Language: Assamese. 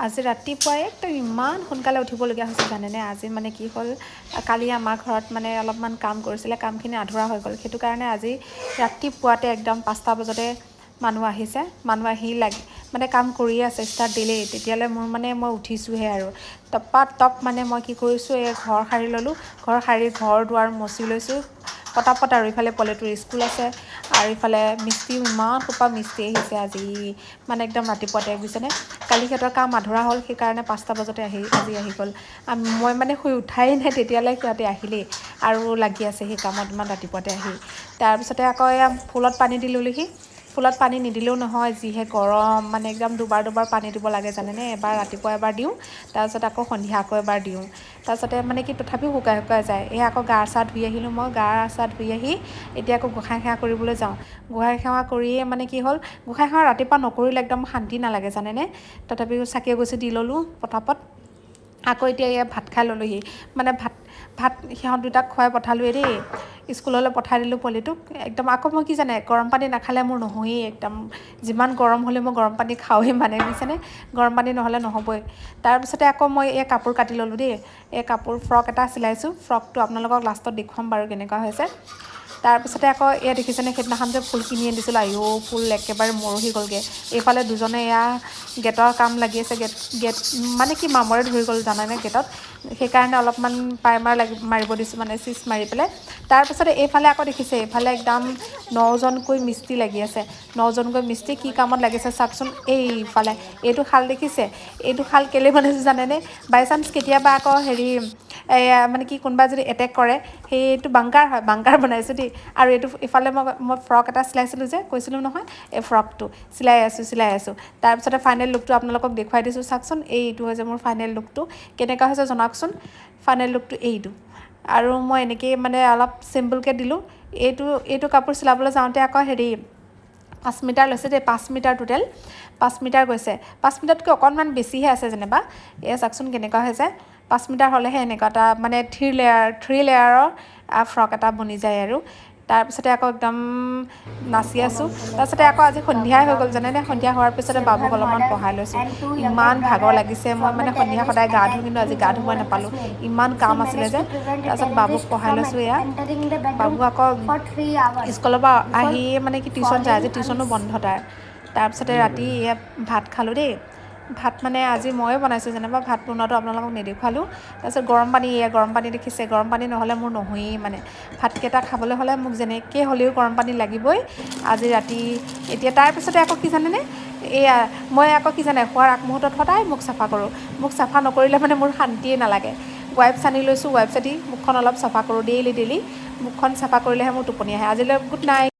আজি ৰাতিপুৱাই একদম ইমান সোনকালে উঠিবলগীয়া হৈছে জানেনে। আজি মানে কি হ'ল, কালি আমাৰ ঘৰত মানে অলপমান কাম কৰিছিলে, কামখিনি আধৰুৱা হৈ গ'ল। সেইটো কাৰণে আজি ৰাতিপুৱাতে একদম 5টা বজাতে মানুহ আহিছে। মানুহ আহি মানে কাম কৰিয়ে আছে, ষ্টাৰ্ট দিলেই। তেতিয়ালৈ মই উঠিছোঁহে আৰু টপ মানে মই কি কৰিছোঁ, এই ঘৰ সাৰি ল'লোঁ। ঘৰ সাৰি ঘৰ দুৱাৰ মচি লৈছোঁ পটাপট। আৰু ইফালে পোৱালিটোৰ স্কুল আছে, আৰু ইফালে মিস্ত্ৰীও ইমান সোপা মিস্ত্ৰী আহিছে আজি, মানে একদম ৰাতিপুৱাতে বুজিছেনে। কালি সিহঁতৰ কাম আধৰুৱা হ'ল, সেইকাৰণে 5টা বজাতে আজি আহি গ'ল। মই মানে শুই উঠাই নাই তেতিয়ালৈ সিহঁতে আহিলেই আৰু লাগি আছে সেই কামত ইমান ৰাতিপুৱাতে আহি। তাৰপিছতে আকৌ এয়া ফুলত পানী দিলোঁহি। ফুলত পানী নিদিলেও নহয়, যিহে গৰম, মানে একদম দুবাৰ পানী দিব লাগে জানেনে। এবাৰ ৰাতিপুৱা এবাৰ দিওঁ, তাৰপিছত আকৌ সন্ধিয়া আকৌ এবাৰ দিওঁ। তাৰপিছতে মানে কি তথাপিও শুকাই যায়। এই আকৌ গা চা ধুই আহিলোঁ। মই গা চা ধুই আহি এতিয়া আকৌ গোঁসাই সেৱা কৰিবলৈ যাওঁ। গোঁসাই সেৱা কৰিয়ে মানে কি হ'ল, গোঁসাই সেৱা ৰাতিপুৱা নকৰিলে একদম শান্তি নালাগে জানেনে। তথাপিও চাকি এগছি দি ল'লোঁ পটাপট। আকৌ এতিয়া এয়া ভাত খাই ল'লোহি। মানে ভাত সিহঁত দুটাক খুৱাই পঠালোৱে দেই, স্কুললৈ পঠাই দিলোঁ পোৱালিটোক। একদম আকৌ মই কি জানে, গৰম পানী নাখালে মোৰ নহয়েই একদম। যিমান গৰম হ'লে মই গৰম পানী খাওঁৱেই মানে বুজিছেনে, গৰম পানী নহ'লে নহ'বই। তাৰপিছতে আকৌ মই এই কাপোৰ কাটি ল'লোঁ দেই। এই ফ্ৰক এটা চিলাইছোঁ। ফ্ৰকটো আপোনালোকক লাষ্টত দেখুৱাম বাৰু কেনেকুৱা হৈছে। তাৰপিছতে আকৌ এয়া দেখিছেনে, সেইদিনাখন যে ফুল কিনি আনিছিলোঁ, ফুল একেবাৰে মৰহি গ'লগৈ। এইফালে দুজনে এয়া গেটৰ কাম লাগি আছে। গেট মানে কি মামৰে ধৰি গ'ল জানানে গেটত। সেইকাৰণে অলপমান প্ৰাইমাৰ মাৰিব দিছোঁ, মানে চিজ মাৰি পেলাই। তাৰপিছতে এইফালে আকৌ দেখিছে, এইফালে একদম 9জনকৈ মিস্ত্ৰী লাগি আছে। 9জনকৈ মিস্ত্ৰী কি কামত লাগিছে চাওকচোন। এইফালে এইটো শাল দেখিছে, এইটো শাল কেলৈ বনাইছোঁ জানেনে। বাই চান্স কেতিয়াবা আকৌ এয়া মানে কি কোনোবা যদি এটেক কৰে, সেইটো বাংকাৰ হয়, বাংকাৰ বনাইছোঁ দেই। আৰু ইফালে মই ফ্ৰক এটা চিলাইছিলোঁ যে কৈছিলোঁ নহয়, এই ফ্ৰকটো চিলাই আছোঁ। তাৰপিছতে ফাইনেল লুকটো আপোনালোকক দেখুৱাই দিছোঁ চাওকচোন। এইটো হৈছে মোৰ ফাইনেল লুকটো, কেনেকুৱা হৈছে জনাওকচোন। ফাইনেল লুকটো এইটো। আৰু মই এনেকৈয়ে মানে অলপ চিম্পুলকৈ দিলোঁ। এইটো কাপোৰ চিলাবলৈ যাওঁতে আকৌ 5 মিটাৰ লৈছে দেই, 5 মিটাৰ টোটেল। 5 মিটাৰ গৈছে। 5 মিটাৰতকৈ অকণমান বেছিহে আছে যেনিবা। এয়া চাওকচোন কেনেকুৱা হৈছে। 5 মিটাৰ হ'লেহে এনেকুৱা এটা মানে 3 লেয়াৰৰ ফ্ৰক এটা বনি যায় আৰু। তাৰপিছতে আকৌ একদম নাচি আছোঁ। তাৰপিছতে আকৌ আজি সন্ধিয়াই হৈ গ'ল জানেনে। সন্ধিয়া হোৱাৰ পিছতে বাবুক অলপমান পঢ়াই লৈছোঁ। ইমান ভাগৰ লাগিছে। মই মানে সন্ধিয়া সদায় গা ধুওঁ, কিন্তু আজি গা ধুবই নাপালোঁ, ইমান কাম আছিলে যে। তাৰপিছত বাবুক পঢ়াই লৈছোঁ। এয়া বাবু আকৌ স্কুলৰ পৰা আহি মানে কি টিউশ্যন যায়, আজি টিউশ্যনো বন্ধ তাৰ। তাৰপিছতে ৰাতি এয়া ভাত খালোঁ দেই। ভাত মানে আজি ময়ে বনাইছোঁ যেনিবা, ভাত বনোৱাটো আপোনালোকক নেদেখুৱালোঁ। তাৰপিছত গৰম পানী দেখিছে, গৰম পানী নহ'লে মোৰ নহয়েই মানে। ভাতকেইটা খাবলৈ হ'লে মোক যেনেকৈ হ'লেও গৰম পানী লাগিবই আজি ৰাতি। এতিয়া তাৰপিছতে আকৌ কি জানেনে, মই আকৌ কি জানে, শোৱাৰ আগমুহূৰ্তত সদায় মুখ চাফা কৰোঁ। মুখ চাফা নকৰিলে মানে মোৰ শান্তিয়ে নালাগে। ৱাইপছ আনি লৈছোঁ, ৱাইপছেদি মুখখন অলপ চাফা কৰোঁ ডেইলি। মুখখন চাফা কৰিলেহে মোৰ টোপনি আহে। আজিলৈ গুড নাইট।